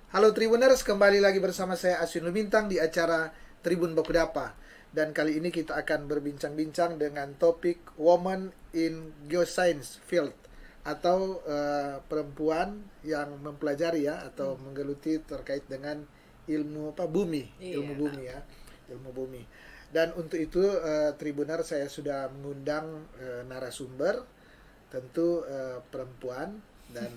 Halo Tribuners, kembali lagi bersama saya Aswin Lumintang di acara Tribun Bakudapa. Dan kali ini kita akan berbincang-bincang dengan topik Women in Geoscience Field atau perempuan yang mempelajari ya atau menggeluti terkait dengan ilmu bumi, ilmu Iya. bumi ya, ilmu bumi. Dan untuk itu Tribuner saya sudah mengundang narasumber tentu perempuan dan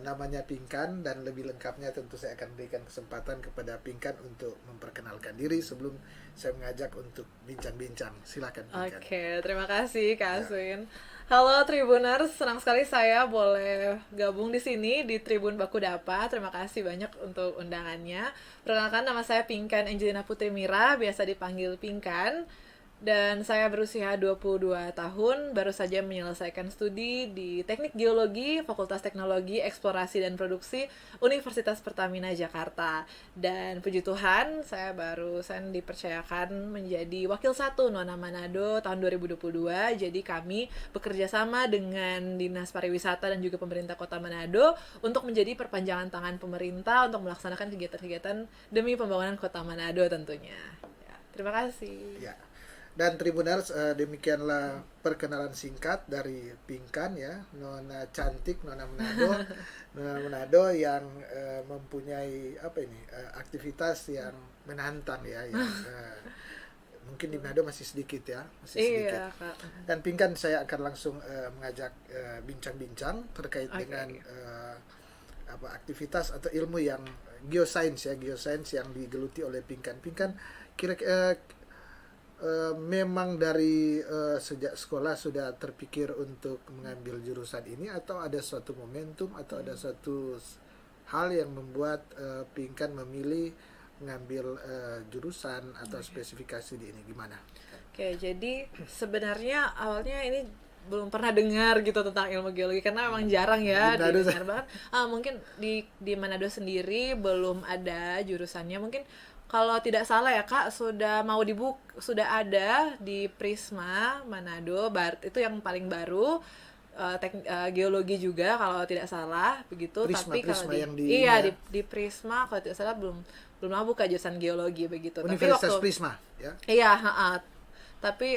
namanya Pinkan, dan lebih lengkapnya tentu saya akan berikan kesempatan kepada Pinkan untuk memperkenalkan diri sebelum saya mengajak untuk bincang-bincang. Silakan Pinkan. Oke, terima kasih Kak Ya. Aswin. Halo Tribuners, senang sekali saya boleh gabung di sini di Tribun Bakudapa. Terima kasih banyak untuk undangannya. Perkenalkan, nama saya Pinkan Angelina Putri Mira, biasa dipanggil Pinkan. Dan saya berusia 22 tahun, baru saja menyelesaikan studi di Teknik Geologi, Fakultas Teknologi, Eksplorasi dan Produksi, Universitas Pertamina Jakarta. Dan puji Tuhan, saya barusan dipercayakan menjadi Wakil 1 Nona Manado tahun 2022. Jadi kami bekerja sama dengan Dinas Pariwisata dan juga pemerintah Kota Manado untuk menjadi perpanjangan tangan pemerintah untuk melaksanakan kegiatan-kegiatan demi pembangunan Kota Manado tentunya. Ya, terima kasih. Ya. Dan Tribuners, demikianlah perkenalan singkat dari Pinkan ya, Nona cantik, Nona Manado, Nona Manado yang mempunyai aktivitas yang menantang ya, yang mungkin di Manado masih sedikit ya, masih sedikit. Iya, Kak. Dan Pinkan saya akan langsung mengajak bincang-bincang terkait Oke. dengan aktivitas atau ilmu yang geoscience ya, geoscience yang digeluti oleh Pinkan. Pinkan kira-kira memang dari sejak sekolah sudah terpikir untuk mengambil jurusan ini, atau ada suatu momentum atau ada suatu hal yang membuat Pinkan memilih mengambil jurusan atau spesifikasi di ini, gimana? Oke, jadi sebenarnya awalnya ini belum pernah dengar gitu tentang ilmu geologi karena memang jarang Di ya Manado didengar banget. Mungkin di Manado sendiri belum ada jurusannya. Mungkin kalau tidak salah ya Kak, sudah ada di Prisma Manado itu yang paling baru. Geologi juga kalau tidak salah begitu, Prisma tapi kalau Prisma di yang di ini iya ya, di Prisma kalau tidak salah belum belum mau buka jurusan geologi begitu, tapi Universitas waktu Prisma ya. iya, tapi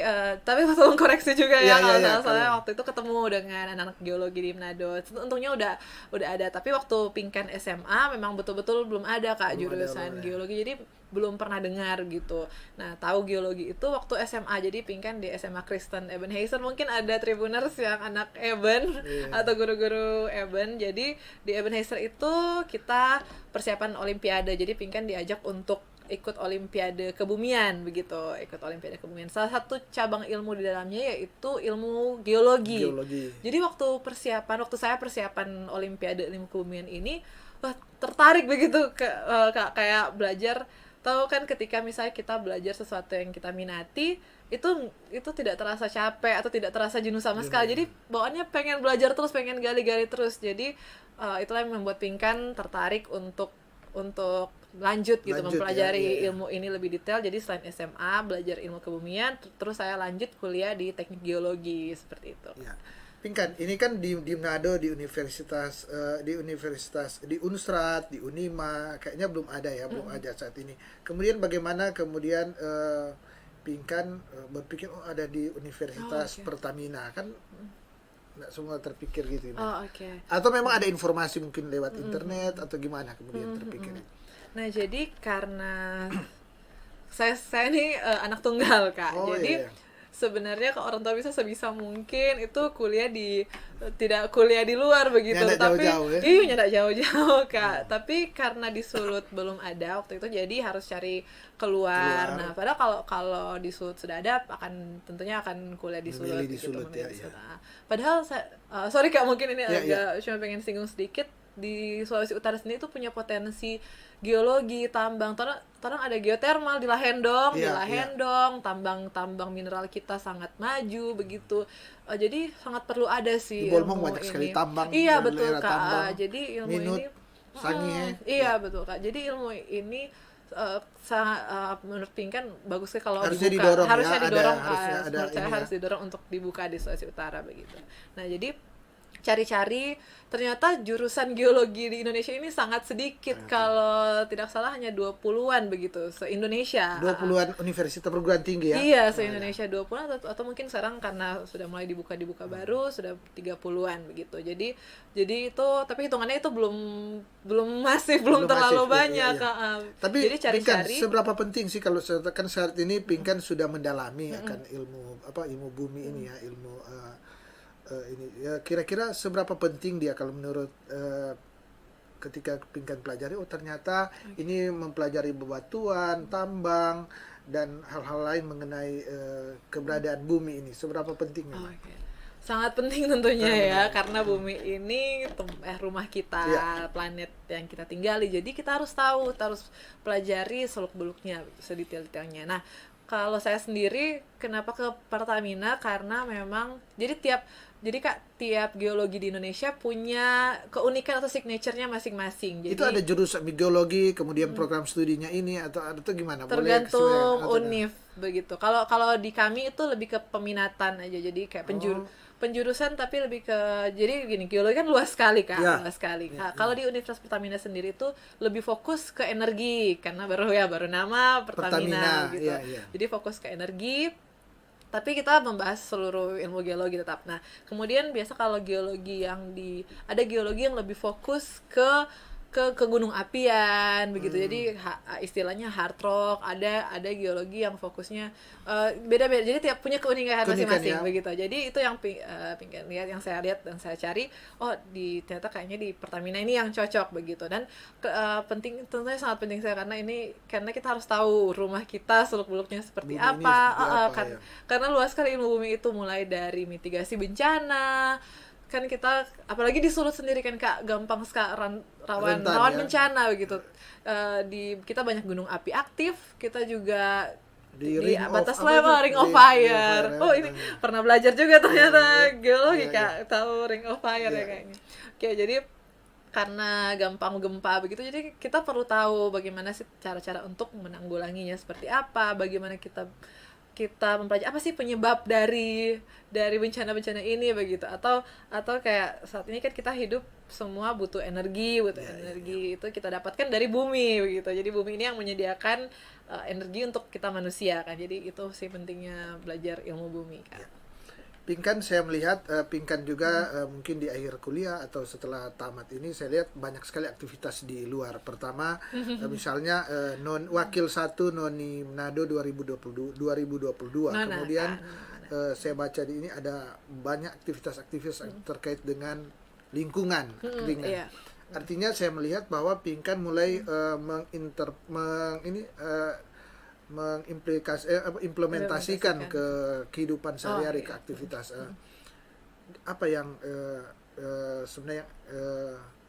tolong koreksi juga Iya ya iya kalau iya salah. kalau Soalnya waktu itu ketemu dengan anak-anak geologi di Manado. Untungnya udah ada, tapi waktu Pinkan SMA memang betul-betul belum ada Kak belum ada jurusan ya. geologi. Jadi belum pernah dengar gitu. Nah, tahu geologi itu waktu SMA. Jadi Pinkan di SMA Kristen Ebenezer. Mungkin ada Tribuners yang anak Eben Iya. atau guru-guru Eben. Jadi di Ebenezer itu kita persiapan olimpiade. Jadi Pinkan diajak untuk ikut olimpiade kebumian begitu, ikut olimpiade kebumian. Salah satu cabang ilmu di dalamnya yaitu ilmu geologi. Geologi. Jadi waktu saya persiapan olimpiade ilmu kebumian ini, wah, tertarik begitu kayak belajar. Tahu kan ketika misalnya kita belajar sesuatu yang kita minati, itu tidak terasa capek atau tidak terasa jenuh sama sekali. Jadi bawaannya pengen belajar terus, pengen gali-gali terus. Jadi itulah yang membuat Pinkan tertarik untuk lanjut gitu Lanjut ya, iya mempelajari ya. ilmu ini lebih detail. Jadi selain SMA belajar ilmu kebumian, terus saya lanjut kuliah di teknik geologi seperti itu. Ya. Pinkan, ini kan di Manado, di universitas di Unstrat, di Unima, kayaknya belum ada ya, belum ada saat ini. Kemudian bagaimana kemudian Pinkan berpikir oh ada di Oh, Universitas oke. Pertamina, kan nggak semua terpikir gitu ini. Oh, oke. Atau memang ada informasi mungkin lewat internet atau gimana kemudian terpikir itu? Nah, jadi karena saya ini anak tunggal Kak. Oh Jadi iya, iya. sebenarnya kalau orang tua bisa sebisa mungkin itu tidak kuliah di luar begitu. Nggak ada Tapi jauh-jauh ya. iya nggak jauh-jauh Kak. Tapi karena di Sulut belum ada waktu itu, jadi harus cari keluar. Keluar, Nah, padahal kalau di Sulut sudah ada, tentunya akan kuliah di Sulut memilih di gitu, Sulut memilih ya, di ya. Sulut. Padahal sorry Kak, mungkin ini Ya, ya. agak cuma pengen singgung sedikit. Di Sulawesi Utara sendiri itu punya potensi geologi, tambang. Torang ada geotermal di Lahendong, Iya, iya. tambang mineral kita sangat maju begitu. Jadi sangat perlu ada Di sih Bolmong ilmu banyak sekali ini. tambang, Iya betul daerah tambang, Kak. Jadi ilmu minut, ini sangihe, iya ya. betul Kak. Jadi ilmu ini sangat menurut Pinkan bagus sih kalau Harusnya dibuka. didorong ya, Harusnya didorong harusnya ada menurut saya ini ya. harus didorong untuk dibuka di Sulawesi Utara begitu. Nah, jadi cari-cari, ternyata jurusan geologi di Indonesia ini sangat sedikit, kalau tidak salah hanya 20-an begitu se-Indonesia. 20-an universitas perguruan tinggi ya. Iya, se-Indonesia 20-an atau mungkin sekarang karena sudah mulai dibuka baru sudah 30-an begitu. Jadi itu, tapi hitungannya itu belum terlalu masif, banyak. iya. Tapi Jadi Pinkan, cari-cari. seberapa penting sih kalau kan saat ini Pinkan sudah mendalami akan ilmu bumi ini ya, ilmu ini ya, kira-kira seberapa penting dia kalau menurut ketika Pinkan pelajari, oh ternyata ini mempelajari bebatuan, tambang dan hal-hal lain mengenai keberadaan bumi ini, seberapa pentingnya? Oke. Sangat penting tentunya ya, karena bumi ini rumah kita, planet yang kita tinggali. Jadi kita harus tahu, kita harus pelajari seluk-beluknya, sedetail-detailnya. Nah, kalau saya sendiri kenapa ke Pertamina, karena memang tiap geologi di Indonesia punya keunikan atau signature-nya masing-masing. Jadi itu ada jurusan geologi, kemudian program studinya ini atau gimana? tergantung univ begitu. Kalau di kami itu lebih ke peminatan aja. Jadi kayak penjurusan, tapi lebih ke, jadi gini, geologi kan luas sekali Kak, luas sekali. Kalau di Universitas Pertamina sendiri itu lebih fokus ke energi, karena baru nama Pertamina gitu. Jadi fokus ke energi, tapi kita membahas seluruh ilmu geologi tetap. Nah, kemudian biasa kalau geologi ada geologi yang lebih fokus ke gunung apian begitu. Jadi istilahnya hard rock, ada geologi yang fokusnya beda-beda. Jadi tiap punya keunikan masing-masing begitu. Jadi itu yang Pinkan lihat, yang saya lihat dan saya cari, ternyata kayaknya di Pertamina ini yang cocok begitu. Dan penting, tentunya sangat penting saya, karena kita harus tahu rumah kita seluk-beluknya seperti bumi apa, ya. Karena luas sekali ilmu bumi itu, mulai dari mitigasi bencana. Kan kita apalagi di Sulut sendiri kan Kak, gampang rawan bencana begitu. Kita banyak gunung api aktif, kita juga di batas level ring of fire. Ini pernah belajar juga ternyata geologi Kak, tahu ring of fire ya kayaknya. Oke, jadi karena gampang gempa begitu, jadi kita perlu tahu bagaimana sih cara-cara untuk menanggulanginya seperti apa, bagaimana kita mempelajari apa sih penyebab dari bencana-bencana ini begitu, atau kayak saat ini kan kita hidup semua butuh energi itu kita dapatkan dari bumi begitu. Jadi bumi ini yang menyediakan energi untuk kita manusia kan. Jadi itu sih pentingnya belajar ilmu bumi kan. Pinkan, saya melihat Pinkan juga mungkin di akhir kuliah atau setelah tamat ini, saya lihat banyak sekali aktivitas di luar. Pertama misalnya Wakil 1 Noni Manado 2022. Kemudian saya baca di ini ada banyak aktivitas terkait dengan lingkungan. Artinya saya melihat bahwa Pinkan mulai mengimplementasikan ke kehidupan sehari-hari, ke aktivitas apa yang sebenarnya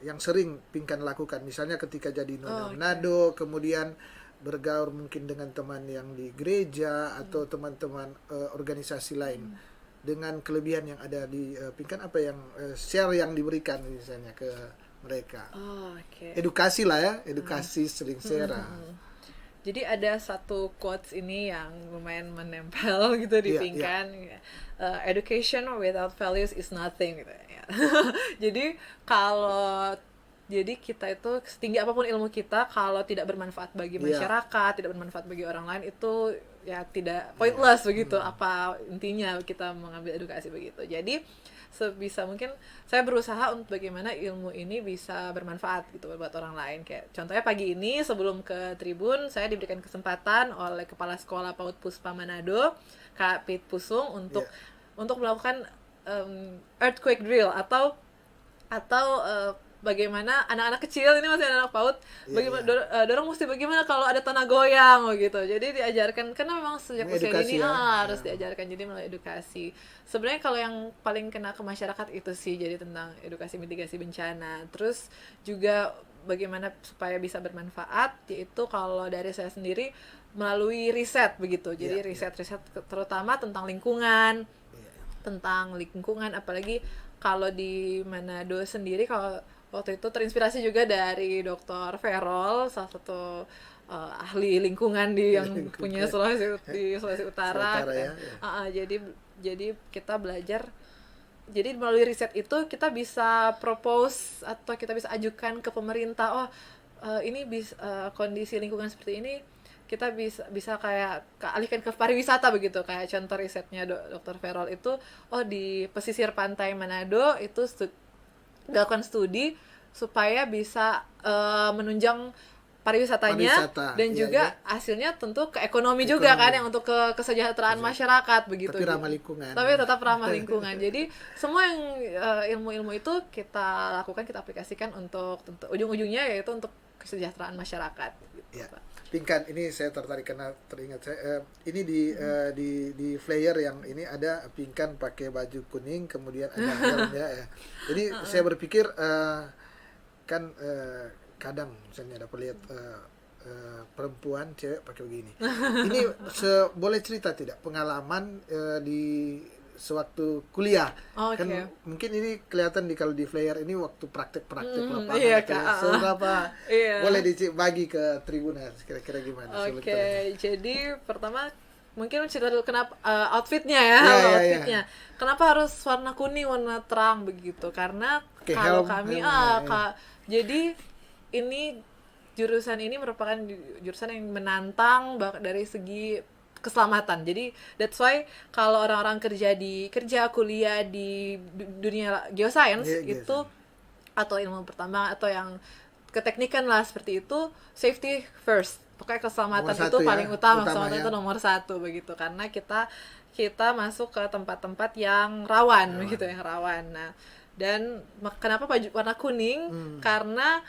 yang sering Pinkan lakukan, misalnya ketika jadi Nona Manado, kemudian bergaul mungkin dengan teman yang di gereja atau teman-teman organisasi lain. Dengan kelebihan yang ada di Pinkan, apa yang share yang diberikan misalnya ke mereka? Edukasi lah ya, edukasi sering share. Jadi ada satu quotes ini yang lumayan menempel gitu di Pinkan. Education without values is nothing gitu ya. Jadi kita itu setinggi apapun ilmu kita, kalau tidak bermanfaat bagi masyarakat, tidak bermanfaat bagi orang lain, itu ya tidak pointless begitu. Apa intinya kita mengambil edukasi begitu. Jadi sebisa mungkin saya berusaha untuk bagaimana ilmu ini bisa bermanfaat gitu buat orang lain. Kayak contohnya pagi ini sebelum ke Tribun, saya diberikan kesempatan oleh Kepala Sekolah PAUD Puspa Manado, Kak Pit Pusung, untuk melakukan earthquake drill atau bagaimana anak-anak kecil, ini masih anak PAUD, bagaimana dorong mesti bagaimana kalau ada tanah goyang gitu. Jadi diajarkan, karena memang sejak usia ini harus diajarkan, jadi melalui edukasi. Sebenarnya kalau yang paling kena ke masyarakat itu sih, jadi tentang edukasi mitigasi bencana. Terus juga bagaimana supaya bisa bermanfaat, yaitu kalau dari saya sendiri melalui riset begitu. Jadi riset terutama tentang lingkungan, apalagi kalau di Manado sendiri, kalau waktu itu terinspirasi juga dari Dr. Ferol, salah satu ahli lingkungan yang punya Sulawesi Utara. Jadi kita belajar jadi melalui riset itu kita bisa propose atau kita bisa ajukan ke pemerintah, ini kondisi lingkungan seperti ini kita bisa kayak alihkan ke pariwisata begitu. Kayak contoh risetnya Dr. Ferol itu, di pesisir pantai Manado itu dilakukan studi supaya bisa menunjang pariwisatanya dan juga hasilnya tentu ke ekonomi juga kan, yang untuk kesejahteraan masyarakat begitu. Tapi ramah lingkungan. Tapi tetap ramah lingkungan. Jadi semua yang ilmu-ilmu itu kita lakukan, kita aplikasikan untuk ujung-ujungnya yaitu untuk kesejahteraan masyarakat gitu, Ya. Pak. Pinkan, ini saya tertarik karena teringat saya ini di flyer yang ini ada Pinkan pakai baju kuning, kemudian ada helm ya. Jadi saya berpikir kan kadang misalnya dapat lihat perempuan cewek pakai begini. Ini boleh cerita tidak pengalaman di sewaktu kuliah? Kan mungkin ini kelihatan kalau di flyer ini waktu praktek-praktek lapangan. Iya, Seberapa boleh dibagi ke Tribuners, kira-kira gimana? Jadi pertama mungkin cerita dulu kenapa outfitnya outfitnya. Kenapa harus warna kuning, warna terang begitu? Karena kalau kami jadi ini jurusan ini merupakan jurusan yang menantang dari segi keselamatan. Jadi that's why kalau orang-orang kuliah di dunia geoscience itu atau ilmu pertambangan atau yang keteknikan lah seperti itu, safety first. Pokoknya keselamatan itu paling utama, keselamatan itu nomor 1 begitu. Karena kita masuk ke tempat-tempat yang rawan begitu, yang rawan. Nah, dan kenapa warna kuning? Karena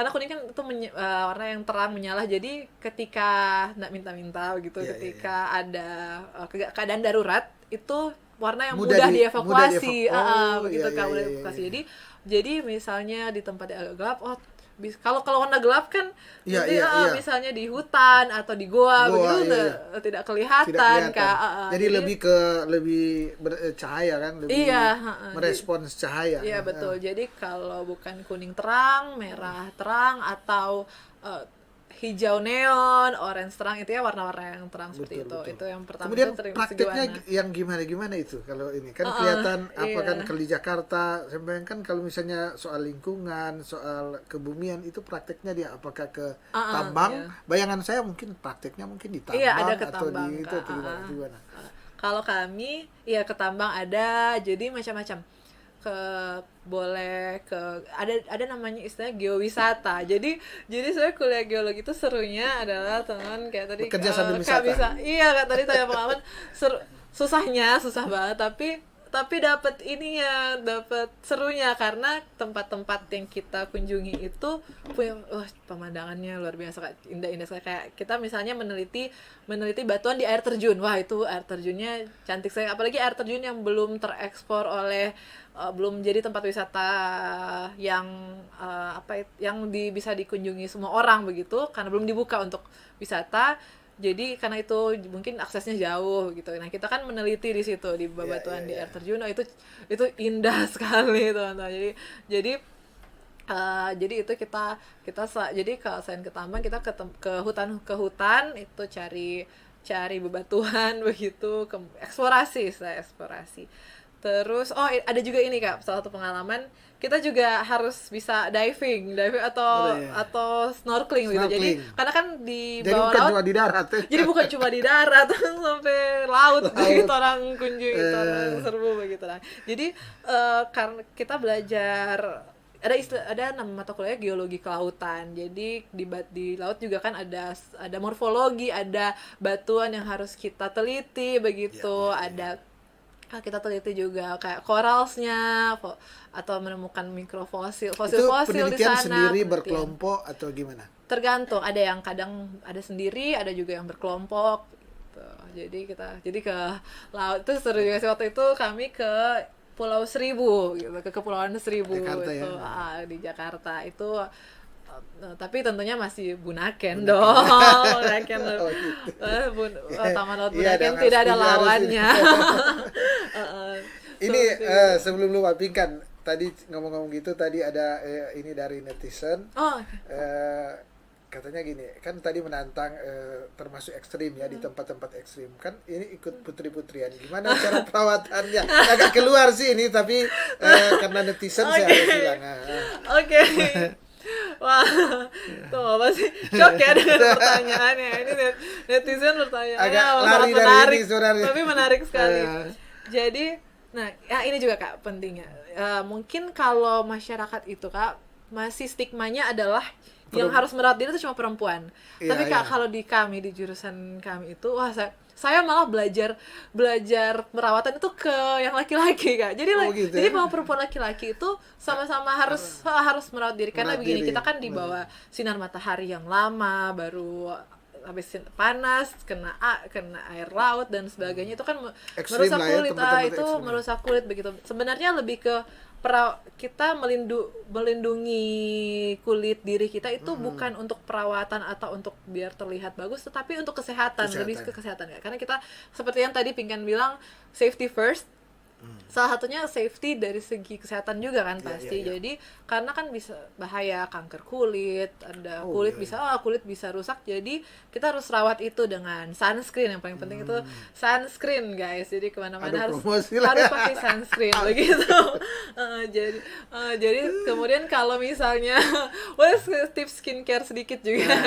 kuning kan itu warna yang terang menyala, jadi ketika nggak minta-minta begitu, ketika ada keadaan darurat itu warna yang mudah dievakuasi, begitu kan, mudah dievakuasi. Jadi misalnya di tempat yang agak gelap, kalau warna gelap kan misalnya di hutan atau di goa begitu tidak kelihatan. Jadi lebih bercahaya kan, lebih merespons cahaya. Iya betul. Jadi kalau bukan kuning terang, merah terang atau hijau neon, orange terang, itu ya warna-warna yang terang seperti itu. Itu yang pertama. Kemudian prakteknya yang gimana itu kalau ini kan kelihatan kan kalau di Jakarta, saya bayangkan kalau misalnya soal lingkungan, soal kebumian itu prakteknya dia apakah ke tambang? Bayangan saya mungkin prakteknya di tambang ada ke atau tambang, di itu gimana? Kalau kami ke tambang ada, jadi macam-macam. Ada namanya istilahnya geowisata. Jadi saya kuliah geologi itu serunya adalah teman kayak tadi kerja sambil wisata. Kayak tadi tanya pengalaman, susah banget, tapi dapat serunya karena tempat-tempat yang kita kunjungi itu punya pemandangannya luar biasa, indah-indah sekali. Kayak kita misalnya meneliti batuan di air terjun. Wah, itu air terjunnya cantik sekali, apalagi air terjun yang belum terekspor belum jadi tempat wisata yang yang bisa dikunjungi semua orang begitu, karena belum dibuka untuk wisata. Jadi karena itu mungkin aksesnya jauh gitu. Nah, kita kan meneliti di situ di bebatuan di air terjun. Itu indah sekali teman-teman. Jadi itu kita jadi kalau selain ke tambang, kita ke hutan itu cari bebatuan begitu, eksplorasi. Terus ada juga ini Kak, salah satu pengalaman kita juga harus bisa diving atau snorkeling gitu. Jadi karena kan di bawah laut, cuma di darat. Jadi bukan cuma di darat, sampai laut gitu orang kunjungi, orang serbu begitu lah. Jadi karena kita belajar ada nama mata kuliah geologi kelautan. Jadi di laut juga kan ada morfologi, ada batuan yang harus kita teliti begitu, ada kita teliti juga kayak koralsnya atau menemukan mikrofosil, fosil-fosil di sana. Itu penelitian sendiri berkelompok atau gimana? Tergantung, ada yang kadang ada sendiri, ada juga yang berkelompok gitu. Jadi ke laut itu seru juga sih. Waktu itu kami ke Pulau Seribu gitu, ke Kepulauan Seribu Jakarta, itu di Jakarta itu. Tapi tentunya masih Bunaken Bunaken. dong. Bunaken. Taman Laut Bunaken tidak ada lawannya. Ini sebelum lu Pinkan, tadi ngomong-ngomong gitu, tadi ada ini dari netizen. katanya gini, kan tadi menantang termasuk ekstrim ya, di tempat-tempat ekstrim. Kan ini ikut putri-putrian. Gimana cara perawatannya? Agak keluar sih ini, tapi karena netizen saya harus bilang. Oke. Wah, tuh apa sih? Shock ya dengan pertanyaannya. Ini netizen bertanya, Agak sangat lari dari menarik, ini sebenarnya. tapi menarik sekali. Jadi, nah, ya ini juga Kak pentingnya. Mungkin kalau masyarakat itu Kak masih stigmanya adalah yang harus merawat diri itu cuma perempuan. Iya, Tapi Kak iya. kalau di kami di jurusan kami itu, wah saya malah belajar perawatan itu ke yang laki-laki Kak. Jadi gitu jadi ya? mau perempuan laki-laki itu sama-sama harus merawat diri karena Merawat begini, diri. kita kan di bawah sinar matahari yang lama, baru habis panas, kena air laut dan sebagainya, itu kan Ekstrim merusak lah ya, kulit. tempat-tempat Itu ekstrim. merusak kulit begitu. Sebenarnya lebih ke kita melindungi kulit diri kita itu bukan untuk perawatan atau untuk biar terlihat bagus, tetapi untuk kesehatan. Lebih ke kesehatan ya. Karena kita seperti yang tadi Pinkan bilang, safety first. Salah satunya safety dari segi kesehatan juga kan pasti. iya. Jadi karena kan bisa bahaya kanker kulit, ada kulit kulit bisa rusak. Jadi kita harus rawat itu dengan sunscreen. Yang paling penting itu sunscreen guys. Jadi kemana-mana Aduh, harus promosi lah. pakai sunscreen begitu. Jadi kemudian kalau misalnya tips skincare sedikit juga.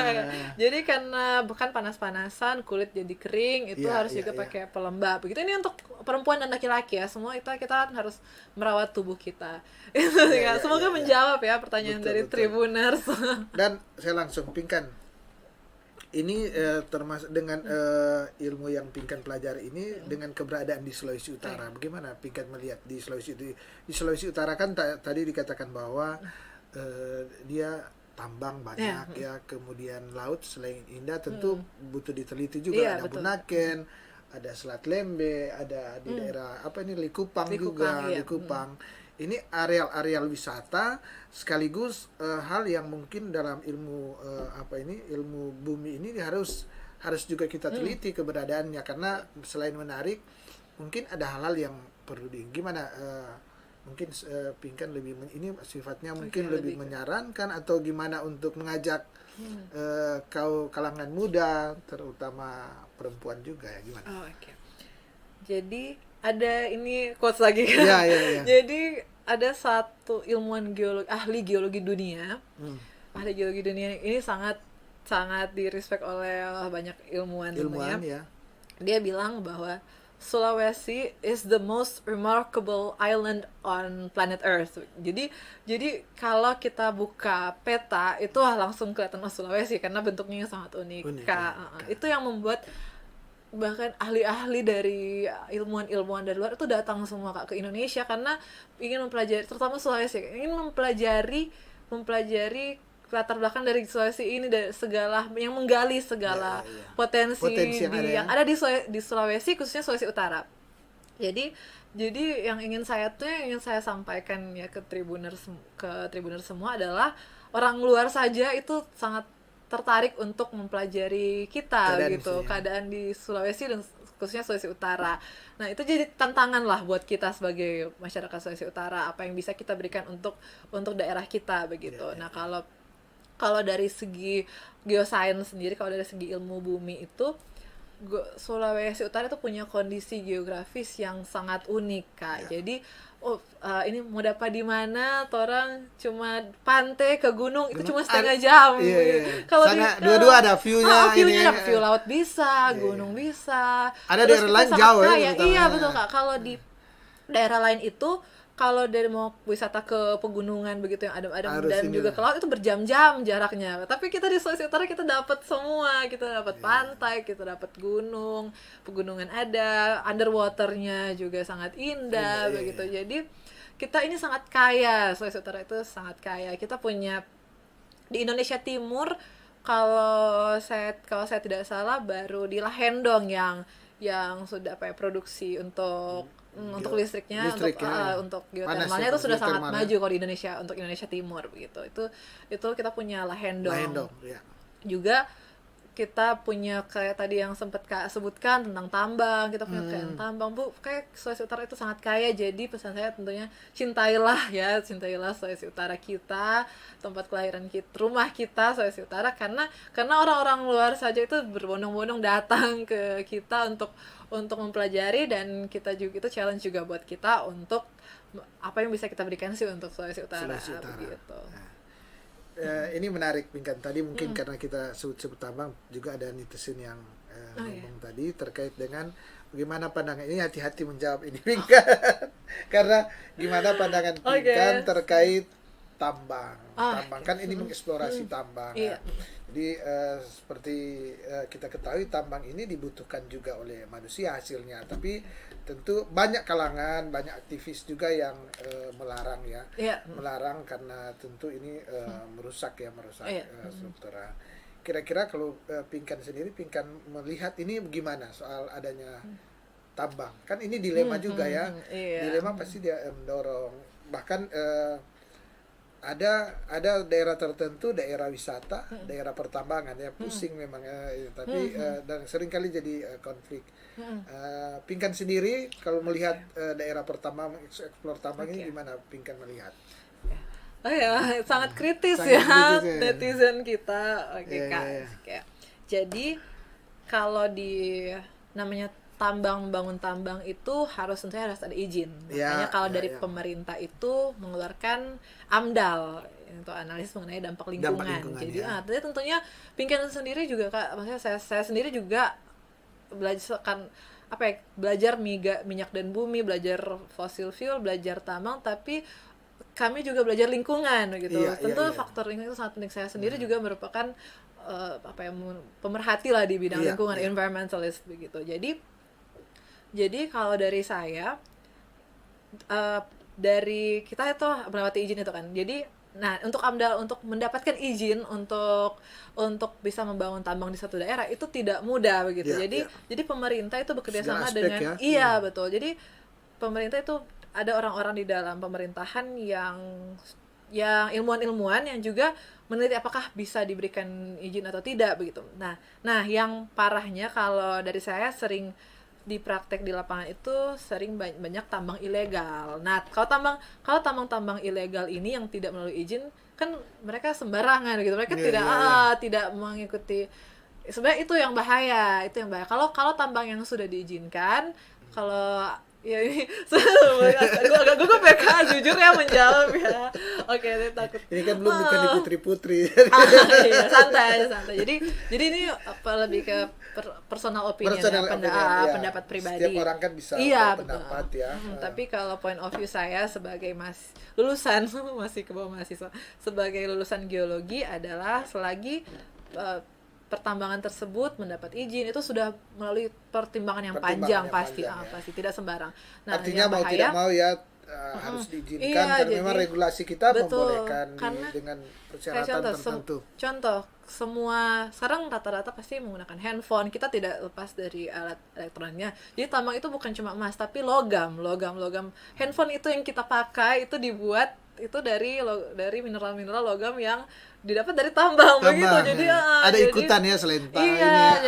Jadi karena bukan panas-panasan kulit jadi kering, itu harus juga pakai pelembab. Begitu ini untuk perempuan dan laki-laki ya. Semua itu kita harus merawat tubuh kita. Semoga menjawab ya pertanyaan dari Tribuners. Dan saya langsung Pinkan. Ini termasuk dengan ilmu yang Pinkan pelajari ini dengan keberadaan di Sulawesi Utara. Bagaimana Pinkan melihat di Sulawesi Utara kan tadi dikatakan bahwa dia tambang banyak ya, kemudian laut selain indah tentu butuh diteliti juga. Ada Bunaken, ada Selat Lembe, ada di daerah Likupang juga, Likupang. Ini areal-areal wisata sekaligus hal yang mungkin dalam ilmu ilmu bumi ini harus juga kita teliti keberadaannya, karena selain menarik mungkin ada hal-hal yang perlu gimana mungkin Pinkan lebih ini sifatnya mungkin lebih menyarankan atau gimana untuk mengajak kalangan muda terutama perempuan juga ya, gimana? Jadi ada ini quotes lagi kan? Ya. Jadi ada satu ilmuwan ahli geologi dunia ini sangat di respect oleh banyak ilmuwan ya. Dia bilang bahwa Sulawesi is the most remarkable island on planet Earth. Jadi kalau kita buka peta itu langsung kelihatan Sulawesi karena bentuknya sangat unik. Itu yang membuat bahkan ahli-ahli dari ilmuwan dari luar itu datang semua Kak ke Indonesia karena ingin mempelajari, terutama Sulawesi, ingin mempelajari latar belakang dari Sulawesi ini, dari segala yang menggali segala potensi yang ada di Sulawesi, khususnya Sulawesi Utara. Jadi yang ingin saya sampaikan ya ke Tribuners semua adalah orang luar saja itu sangat tertarik untuk mempelajari kita keadaan di Sulawesi dan khususnya Sulawesi Utara. Nah, itu jadi tantangan lah buat kita sebagai masyarakat Sulawesi Utara, apa yang bisa kita berikan untuk daerah kita begitu. Nah, kalau dari segi geosains sendiri, kalau dari segi ilmu bumi itu Sulawesi Utara itu punya kondisi geografis yang sangat unik Kak. Jadi ini mau dapat di mana, orang cuma pantai ke gunung itu cuma setengah jam. Kalau dua-dua ada view-nya, ada view laut bisa, gunung bisa. Ada daerah lain jauh ya. Iya betul Kak. Kalau di daerah lain itu, kalau dari mau wisata ke pegunungan begitu yang adem-adem dan juga ke laut itu berjam-jam jaraknya. Tapi kita di Sulawesi Utara kita dapat semua, kita dapat pantai, kita dapat gunung, pegunungan ada, underwaternya juga sangat indah begitu. Jadi kita ini sangat kaya, Sulawesi Utara itu sangat kaya. Kita punya di Indonesia Timur, kalau saya tidak salah baru di Lahendong yang sudah produksi untuk listriknya, untuk geotermalnya itu sudah sangat maju kalau di Indonesia, untuk Indonesia Timur begitu. Itu kita punya Lahendong. Ya. Juga kita punya kayak tadi yang sempat Kak sebutkan tentang tambang, kita punya kekayaan tambang. Bu, kayak Sulawesi Utara itu sangat kaya. Jadi pesan saya tentunya cintailah Sulawesi Utara kita, tempat kelahiran kita, rumah kita Sulawesi Utara, karena orang-orang luar saja itu berbondong-bondong datang ke kita untuk mempelajari, dan kita juga itu challenge juga buat kita untuk apa yang bisa kita berikan sih untuk Sulawesi Utara, begitu. Ini menarik Pinkan, tadi mungkin karena kita sebut tambang juga ada netizen yang ngomong tadi terkait dengan bagaimana pandangan ini, hati-hati menjawab ini Pinkan karena gimana pandangan Pinkan terkait tambang kan ini mengeksplorasi tambang ya. Jadi seperti kita ketahui tambang ini dibutuhkan juga oleh manusia hasilnya, tapi tentu banyak kalangan, banyak aktivis juga yang melarang ya, melarang karena tentu ini merusak struktural. Kira-kira kalau Pinkan sendiri, Pinkan melihat ini gimana soal adanya tambang? Kan ini dilema juga ya, dilema pasti dia mendorong, bahkan ada daerah tertentu, daerah wisata, daerah pertambangan ya, pusing memang tapi dan seringkali jadi konflik. Pinkan sendiri kalau melihat daerah pertambang, eksplor tambang ini gimana Pinkan melihat? Oh ya, sangat kritis netizen kita. Kak. Jadi kalau di namanya bangun tambang itu tentunya harus ada izin. Makanya kalau dari pemerintah itu mengeluarkan AMDAL untuk analisis mengenai dampak lingkungan. Jadi jadi tentunya Pinkan sendiri juga Kak, maksudnya saya sendiri juga belajar minyak dan bumi, belajar fossil fuel, belajar tambang, tapi kami juga belajar lingkungan gitu. Tentu faktor lingkungan itu sangat penting. Saya sendiri juga merupakan pemerhati lah di bidang lingkungan, environmentalist begitu. Jadi kalau dari saya, dari kita itu melewati izin itu kan. Jadi, untuk AMDAL, untuk mendapatkan izin untuk bisa membangun tambang di satu daerah itu tidak mudah begitu. Jadi pemerintah itu bekerja sama dengan betul. Jadi pemerintah itu ada orang-orang di dalam pemerintahan yang ilmuwan-ilmuwan yang juga meneliti apakah bisa diberikan izin atau tidak begitu. Nah, yang parahnya kalau dari saya sering di praktek di lapangan itu sering banyak tambang ilegal. Nah, kalau tambang ilegal ini yang tidak melalui izin, kan mereka sembarangan gitu. Mereka tidak mengikuti. Sebenarnya itu yang bahaya. Kalau tambang yang sudah diizinkan, kalau ya ini gue agak gugup ya Kak, jujur ya menjawab ya. Oke, takut. Ini kan belum bukan di putri-putri. Iya, santai. Jadi ini lebih ke personal opinion, pendapat pribadi. Setiap orang kan bisa berpendapat ya. Tapi kalau point of view saya sebagai lulusan masih ke bawah mahasiswa, sebagai lulusan geologi adalah selagi pertambangan tersebut mendapat izin itu sudah melalui pertimbangan yang panjang pasti tidak sembarang. Artinya mau tidak mau ya harus diizinkan karena memang regulasi kita membolehkan dengan persyaratan tertentu. Contoh, semua sekarang rata-rata pasti menggunakan handphone, kita tidak lepas dari alat elektroniknya. Jadi tambang itu bukan cuma emas tapi logam. Handphone itu yang kita pakai itu dibuat itu dari mineral logam yang didapat dari tambang begitu. Jadi ada ikutan ya selain ini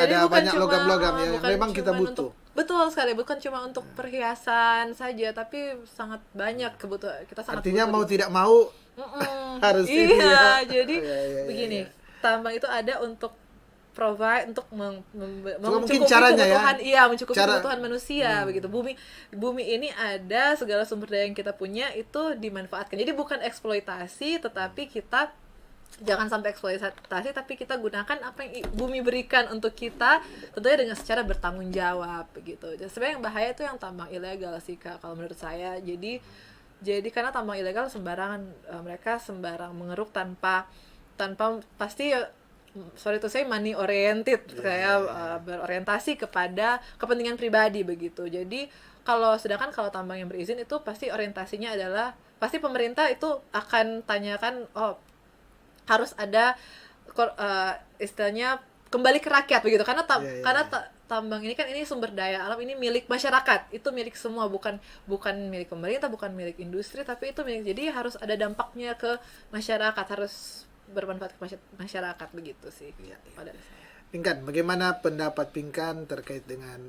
ada banyak logam-logam yang memang kita butuh. Betul sekali, bukan cuma untuk perhiasan saja, tapi sangat banyak kebutuhan kita sangat. Artinya mau tidak mau harus ini ya. Jadi begini, tambang itu ada untuk provide untuk mencukupi kebutuhan manusia begitu. Bumi ini ada segala sumber daya yang kita punya itu dimanfaatkan. Jadi bukan eksploitasi, tetapi kita jangan sampai eksploitasi, tapi kita gunakan apa yang bumi berikan untuk kita, tentunya dengan secara bertanggung jawab begitu. Sebenarnya yang bahaya itu yang tambang ilegal sih Kak, kalau menurut saya. Jadi karena tambang ilegal sembarangan, mereka sembarang mengeruk tanpa pasti sorry to say money oriented, kayak berorientasi kepada kepentingan pribadi begitu. Jadi sedangkan kalau tambang yang berizin itu pasti orientasinya adalah pasti pemerintah itu akan tanyakan harus ada istilahnya kembali ke rakyat begitu, karena tambang ini kan ini sumber daya alam, ini milik masyarakat, itu milik semua, bukan milik pemerintah, bukan milik industri, tapi itu jadi harus ada dampaknya ke masyarakat, harus bermanfaat ke masyarakat begitu sih pada saya. Pinkan, bagaimana pendapat Pinkan terkait dengan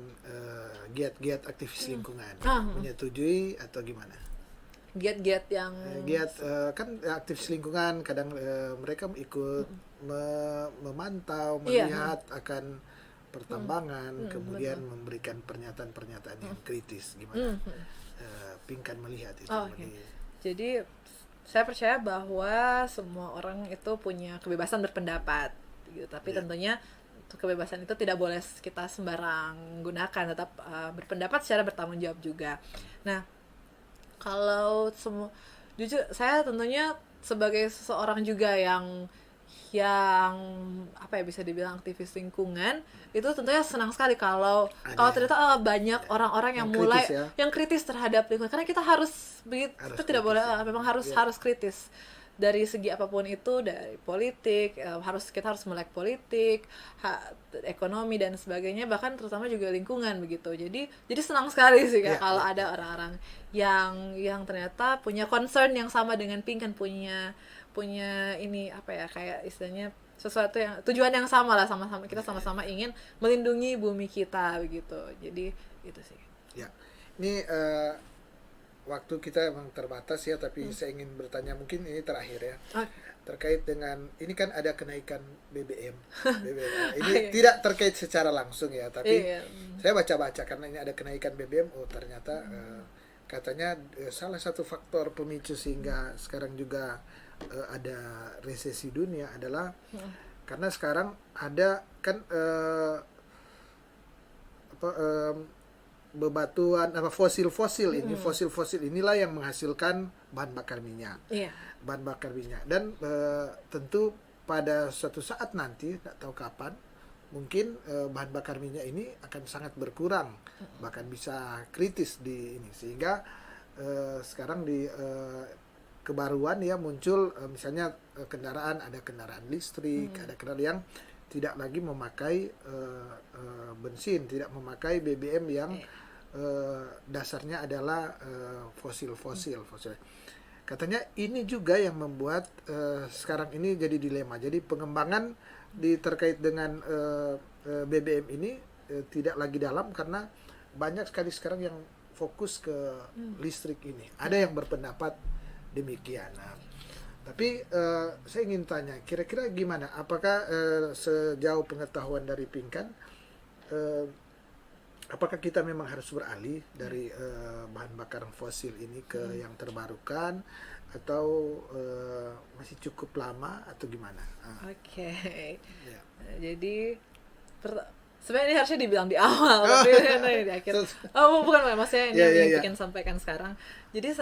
giat-giat aktivis lingkungan? Menyetujui atau gimana? Giat-giat yang Giat kan aktivis lingkungan kadang mereka ikut memantau, iya, melihat akan pertambangan, kemudian betul. memberikan pernyataan-pernyataan yang kritis. Gimana Pinkan melihat itu? Oh, oke. Jadi saya percaya bahwa semua orang itu punya kebebasan berpendapat gitu. Tapi Ya. tentunya kebebasan itu tidak boleh kita sembarang gunakan, tetap berpendapat secara bertanggung jawab juga. Nah, kalau semua jujur saya tentunya sebagai seseorang juga yang apa ya, bisa dibilang aktivis lingkungan, itu tentunya senang sekali kalau Ada ternyata banyak orang-orang yang yang mulai kritis ya. yang kritis terhadap lingkungan, karena kita harus Harus kita tidak kritis boleh ya. memang harus Ya. harus kritis dari segi apapun itu, dari politik, kita harus melek politik, ekonomi dan sebagainya, bahkan terutama juga lingkungan begitu. Jadi senang sekali sih Kak, Ya, kalau ya, ada orang-orang yang ternyata punya concern yang sama dengan Pink, kan punya ini apa ya, kayak istilahnya sesuatu yang tujuan yang sama lah, sama-sama kita sama-sama ingin melindungi bumi kita begitu. Jadi itu sih. Ya, ini waktu kita emang terbatas ya, tapi saya ingin bertanya, mungkin ini terakhir ya, terkait dengan ini kan ada kenaikan BBM. Ini Iya. tidak terkait secara langsung ya, tapi Iya. saya baca-baca karena ini ada kenaikan BBM. Oh ternyata katanya salah satu faktor pemicu sehingga sekarang juga ada resesi dunia adalah karena sekarang ada kan bebatuan apa fosil-fosil ini, fosil-fosil inilah yang menghasilkan bahan bakar minyak. Iya. Bahan bakar minyak, dan tentu pada suatu saat nanti, tidak tahu kapan, mungkin bahan bakar minyak ini akan sangat berkurang, bahkan bisa kritis di ini, sehingga sekarang di kebaruan ya muncul misalnya kendaraan, ada kendaraan listrik, ada kendaraan yang tidak lagi memakai bensin, tidak memakai BBM yang dasarnya adalah fosil. Katanya ini juga yang membuat sekarang ini jadi dilema. Jadi pengembangan terkait dengan BBM ini tidak lagi dalam karena banyak sekali sekarang yang fokus ke listrik ini. Ada yang berpendapat demikian. Nah, tapi saya ingin tanya, kira-kira gimana? Apakah sejauh pengetahuan dari Pinkan, apakah kita memang harus beralih dari bahan bakar fosil ini ke yang terbarukan, atau masih cukup lama atau gimana? Oke. Ya. Jadi sebenarnya ini harusnya dibilang di awal, tapi ini di akhir. Oh, bukan, maksudnya ini yang bikin sampaikan sekarang. Jadi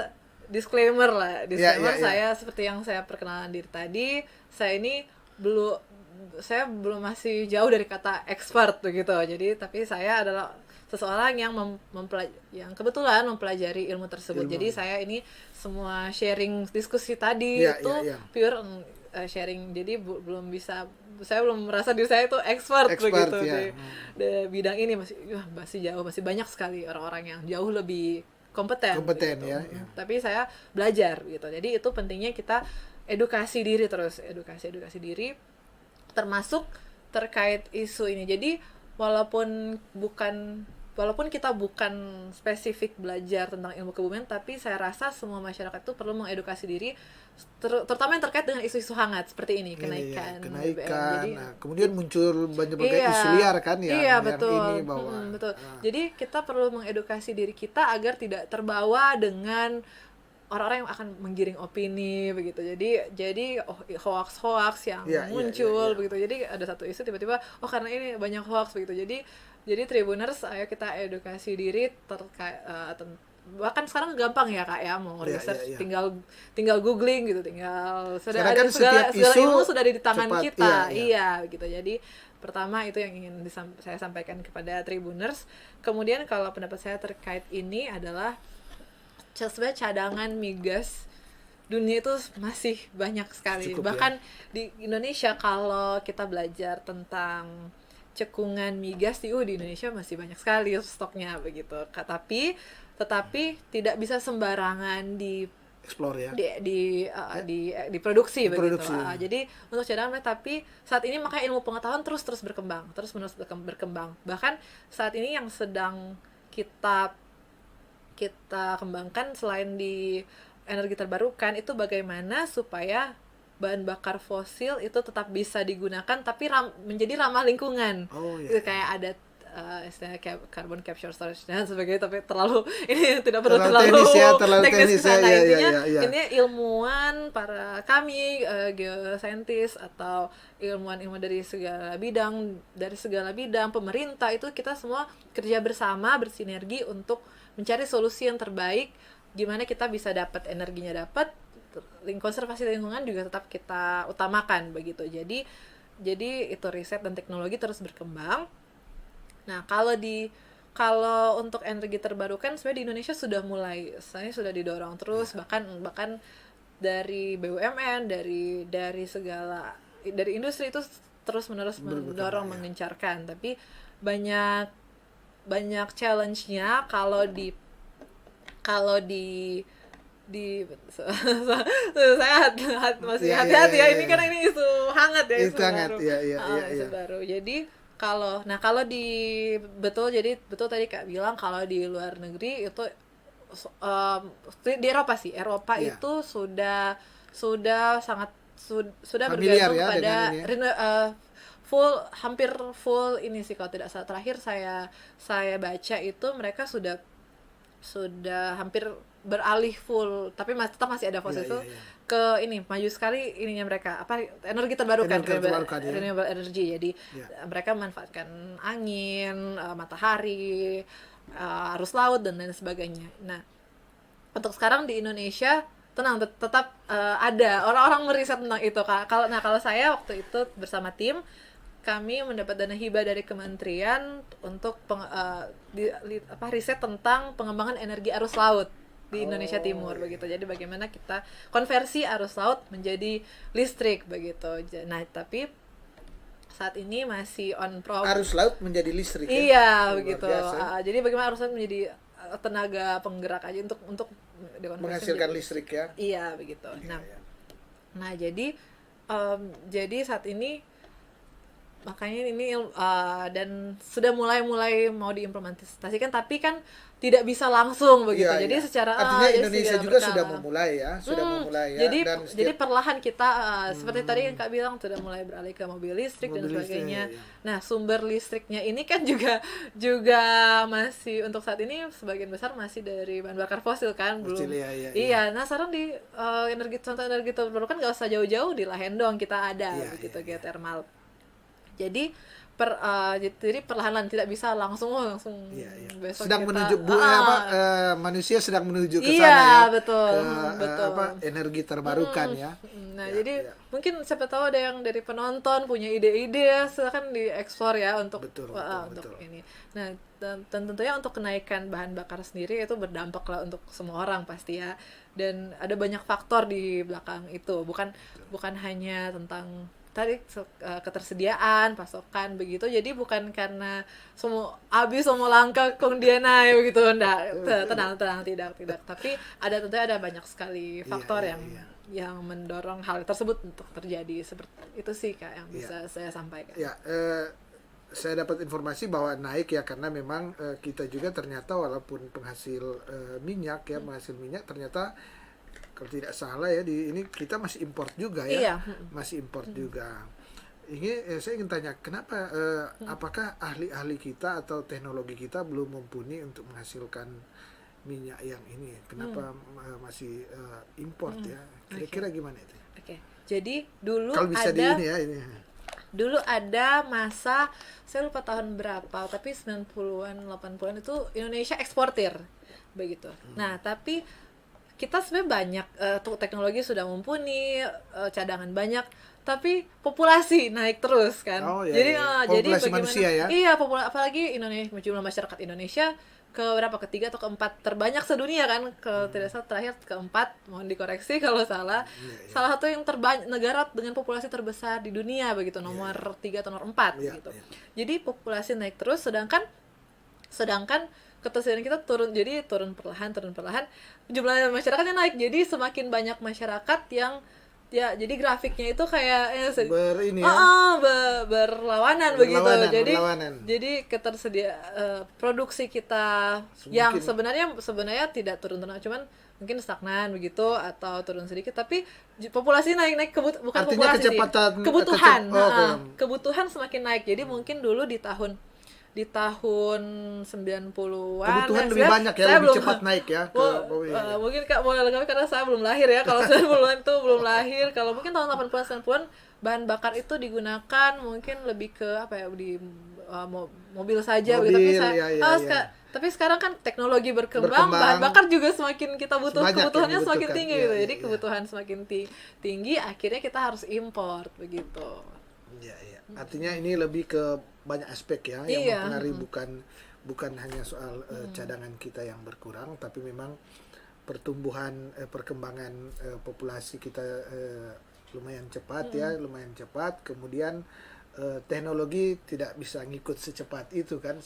disclaimer saya seperti yang saya perkenalan diri tadi, saya belum masih jauh dari kata expert begitu. Jadi tapi saya adalah seseorang yang yang kebetulan mempelajari ilmu tersebut. Jadi saya ini semua sharing diskusi tadi itu pure sharing. Jadi saya belum merasa diri saya itu expert begitu di bidang ini, masih jauh, masih banyak sekali orang-orang yang jauh lebih kompeten gitu. Ya. Tapi saya belajar gitu. Jadi itu pentingnya kita edukasi diri terus, edukasi diri, termasuk terkait isu ini. Jadi walaupun kita bukan spesifik belajar tentang ilmu kebumian, tapi saya rasa semua masyarakat itu perlu mengedukasi diri, terutama yang terkait dengan isu-isu hangat seperti ini, kenaikan BBM. Jadi, kemudian muncul banyak isu liar kan ya. Iya, betul. Ini bahwa, betul. Jadi kita perlu mengedukasi diri kita agar tidak terbawa dengan orang-orang yang akan menggiring opini begitu. Jadi hoax yang muncul begitu. Jadi ada satu isu tiba-tiba karena ini banyak hoax begitu. Jadi Tribuners, ayo kita edukasi diri terkait bahkan sekarang gampang ya Kak ya, mau research tinggal googling gitu, sudah ada segala ilmu sudah ada di tangan cepat, kita. Iya gitu. Jadi pertama itu yang ingin saya sampaikan kepada Tribuners. Kemudian kalau pendapat saya terkait ini adalah sebenarnya cadangan migas dunia itu masih banyak sekali. Bahkan di Indonesia kalau kita belajar tentang cekungan migas di Indonesia masih banyak sekali stoknya begitu. Tetapi tidak bisa sembarangan explore ya. Diproduksi begitu. Diproduksi. Jadi untuk cadangan, tapi saat ini makanya ilmu pengetahuan terus berkembang, terus menerus berkembang. Bahkan saat ini yang sedang kita kembangkan selain di energi terbarukan itu bagaimana supaya bahan bakar fosil itu tetap bisa digunakan tapi menjadi ramah lingkungan. Oh, iya. Itu kayak ada istilahnya carbon capture storage dan sebagainya, tapi terlalu ini tidak perlu terlalu teknis ke sana. Intinya ilmuwan, para kami geosaintis atau ilmuwan dari segala bidang pemerintah, itu kita semua kerja bersama, bersinergi untuk mencari solusi yang terbaik gimana kita bisa dapat energinya, dapat konservasi lingkungan juga tetap kita utamakan begitu. Jadi itu riset dan teknologi terus berkembang. Nah, kalau untuk energi terbarukan sebenarnya di Indonesia sudah mulai, saya sudah didorong terus, bahkan dari BUMN, dari segala, dari industri itu terus menerus mendorong, mengencarkan. Tapi banyak challenge-nya kalau di saya masih hati-hati ya, ini kan ini isu hangat ya, isu hangat isu baru. Jadi kalau betul tadi Kak bilang kalau di luar negeri itu di Eropa Iya. itu sudah Familiar bergantung ya pada dengan hampir full ini sih, kalau tidak salah terakhir saya baca itu mereka sudah hampir beralih full, tapi tetap masih ada fosil itu ke ini, maju sekali ininya mereka energi terbarukan, renewable energy. Jadi mereka memanfaatkan angin, matahari, arus laut dan lain sebagainya. Nah, untuk sekarang di Indonesia tenang, tetap ada orang-orang meriset tentang itu. Kalau saya waktu itu bersama tim, kami mendapat dana hibah dari kementerian untuk riset tentang pengembangan energi arus laut di Indonesia Timur begitu. Jadi bagaimana kita konversi arus laut menjadi listrik begitu. Nah, tapi saat ini masih on arus laut menjadi listrik ya? Iya, begitu. Jadi bagaimana arus laut menjadi tenaga penggerak aja untuk menghasilkan listrik ya? Iya, begitu. Nah, jadi saat ini makanya ini dan sudah mulai mau diimplementasikan, tapi kan tidak bisa langsung begitu. Jadi secara artinya Indonesia juga sudah memulai ya, jadi perlahan kita seperti tadi yang Kak bilang sudah mulai beralih ke mobil listrik dan sebagainya. Nah, sumber listriknya ini kan juga masih untuk saat ini sebagian besar masih dari bahan bakar fosil kan, belum. Iya. Nah, sekarang di energi terbarukan nggak usah jauh-jauh, di Lahen doang kita ada begitu, geothermal. Jadi perlahan-lahan, tidak bisa langsung besok sedang kita, menuju manusia sedang menuju ke sana ya, betul. energi terbarukan ya. Nah, jadi mungkin siapa tahu ada yang dari penonton punya ide-ide, silakan dieksplor ya untuk ini. Nah, dan tentunya untuk kenaikan bahan bakar sendiri itu berdampak lah untuk semua orang pasti ya. Dan ada banyak faktor di belakang itu, bukan hanya tentang tadi ketersediaan, pasokan begitu. Jadi bukan karena semua langka kemudian naik begitu, enggak. Tenang, tidak. Tapi tentunya ada banyak sekali faktor yang mendorong hal tersebut untuk terjadi. Seperti itu sih Kak yang bisa saya sampaikan. Saya dapat informasi bahwa naik ya karena memang kita juga ternyata walaupun penghasil minyak ternyata kalau tidak salah ya di ini kita masih import juga ya. Masih import juga. Saya ingin tanya kenapa apakah ahli-ahli kita atau teknologi kita belum mumpuni untuk menghasilkan minyak yang ini? Kenapa masih import ya? Kira-kira gimana itu? Jadi dulu kalau bisa ada dulu ada masa, saya lupa tahun berapa, tapi 90-an 80-an itu Indonesia eksportir begitu. Nah, tapi kita sebenarnya banyak teknologi sudah mumpuni, cadangan banyak, tapi populasi naik terus kan. Jadi populasi manusia ya. Iya, apalagi jumlah masyarakat Indonesia ketiga atau keempat terbanyak sedunia kan, tidak salah terakhir keempat, mohon dikoreksi kalau salah. Salah satu yang negara dengan populasi terbesar di dunia begitu, nomor 3 atau nomor 4 gitu. Jadi populasi naik terus, sedangkan ketersediaan kita turun, jadi turun perlahan jumlah masyarakatnya naik, jadi semakin banyak masyarakat yang ya jadi grafiknya itu kayak Ini ya. berlawanan begitu. Berlawanan. Jadi produksi kita yang sebenarnya tidak turun-turun, cuman mungkin stagnan begitu atau turun sedikit, tapi populasi naik bukan artinya populasi sih, kebutuhan semakin naik. Jadi mungkin dulu di tahun 90-an kebutuhan lebih banyak ya, lebih cepat naik ya mungkin Kak boleh lengkapi karena saya belum lahir ya, kalau 90-an itu belum lahir. Kalau mungkin tahun 80-an 90-an bahan bakar itu digunakan mungkin lebih ke apa ya, di mobil saja mobil, gitu. Tapi sekarang kan teknologi berkembang, bahan bakar juga semakin kita kebutuhannya semakin tinggi gitu. Jadi kebutuhan semakin tinggi, akhirnya kita harus import begitu. Artinya ini lebih ke banyak aspek ya yang mempengaruhi, bukan hanya soal cadangan kita yang berkurang, tapi memang pertumbuhan perkembangan populasi kita lumayan cepat. Kemudian teknologi tidak bisa ngikut secepat itu kan,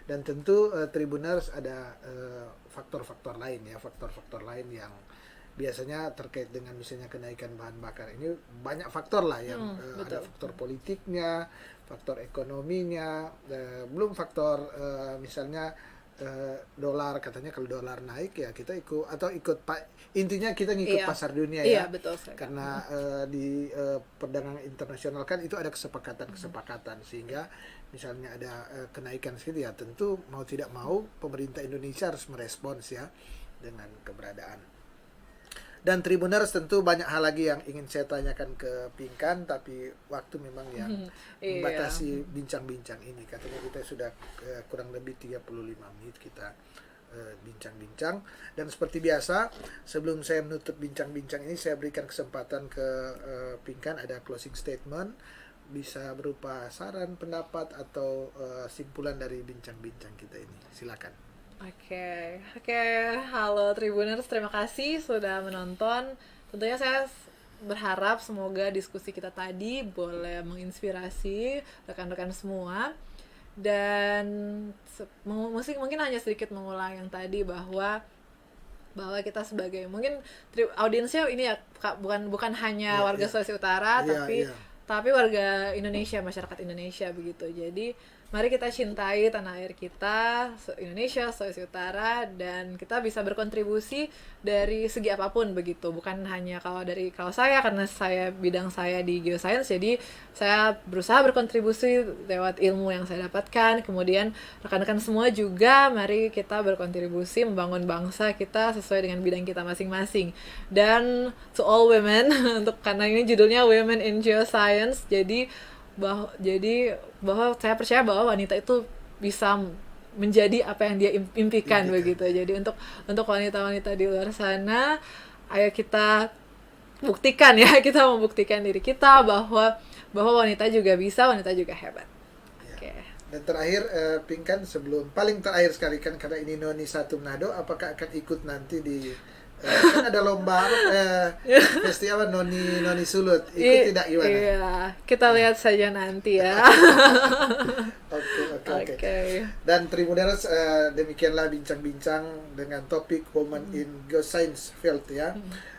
dan tentu Tribuners ada faktor-faktor lain yang biasanya terkait dengan misalnya kenaikan bahan bakar ini. Banyak faktor lah yang ada faktor politiknya, faktor ekonominya, belum faktor misalnya dolar. Katanya kalau dolar naik ya kita ikut intinya kita ngikut pasar dunia ya. Betul, karena di perdagangan internasional kan itu ada kesepakatan sehingga misalnya ada kenaikan segitu ya, tentu mau tidak mau pemerintah Indonesia harus merespons ya dengan keberadaan. Dan Tribuners tentu banyak hal lagi yang ingin saya tanyakan ke Pinkan, tapi waktu memang yang membatasi bincang-bincang ini. Katanya kita sudah kurang lebih 35 menit kita bincang-bincang. Dan seperti biasa, sebelum saya menutup bincang-bincang ini, saya berikan kesempatan ke Pinkan, ada closing statement, bisa berupa saran, pendapat, atau simpulan dari bincang-bincang kita ini. Silakan. Oke, halo Tribuners, terima kasih sudah menonton. Tentunya saya berharap semoga diskusi kita tadi boleh menginspirasi rekan-rekan semua. Dan mungkin hanya sedikit mengulang yang tadi, bahwa kita sebagai mungkin audiensnya ini ya bukan hanya warga Sulawesi Utara, tapi warga Indonesia, masyarakat Indonesia begitu. Jadi mari kita cintai tanah air kita, Indonesia, Sulawesi Utara, dan kita bisa berkontribusi dari segi apapun begitu. Bukan hanya kalau saya, karena bidang saya di geoscience, jadi saya berusaha berkontribusi lewat ilmu yang saya dapatkan. Kemudian rekan-rekan semua juga, mari kita berkontribusi membangun bangsa kita sesuai dengan bidang kita masing-masing. Dan to all women, karena ini judulnya Women in Geoscience, jadi bahwa saya percaya bahwa wanita itu bisa menjadi apa yang dia impikan begitu. Jadi untuk wanita-wanita di luar sana, ayo kita buktikan ya, kita membuktikan diri kita bahwa wanita juga bisa, wanita juga hebat. Dan terakhir, Pinkan, paling terakhir sekali kan, karena ini Noni Satu Manado, apakah akan ikut nanti di kan ada lomba festival Noni Sulut, ikut tidak gimana? Iya, kita lihat saja nanti ya. Oke. Dan Tribuners, demikianlah bincang-bincang dengan topik Women in Geoscience Field ya,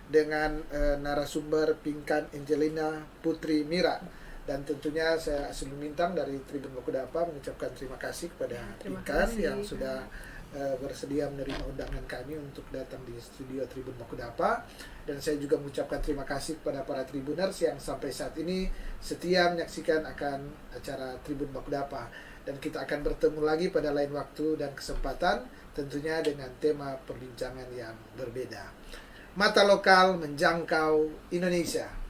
dengan narasumber Pinkan Angelina Putri Mira. Dan tentunya saya sebelum bintang dari Tribun Bakudapa mengucapkan terima kasih kepada Pinkan yang sudah bersedia menerima undangan kami untuk datang di studio Tribun Bakudapa. Dan saya juga mengucapkan terima kasih kepada para Tribuners yang sampai saat ini setia menyaksikan akan acara Tribun Bakudapa. Dan kita akan bertemu lagi pada lain waktu dan kesempatan, tentunya dengan tema perbincangan yang berbeda. Mata lokal menjangkau Indonesia.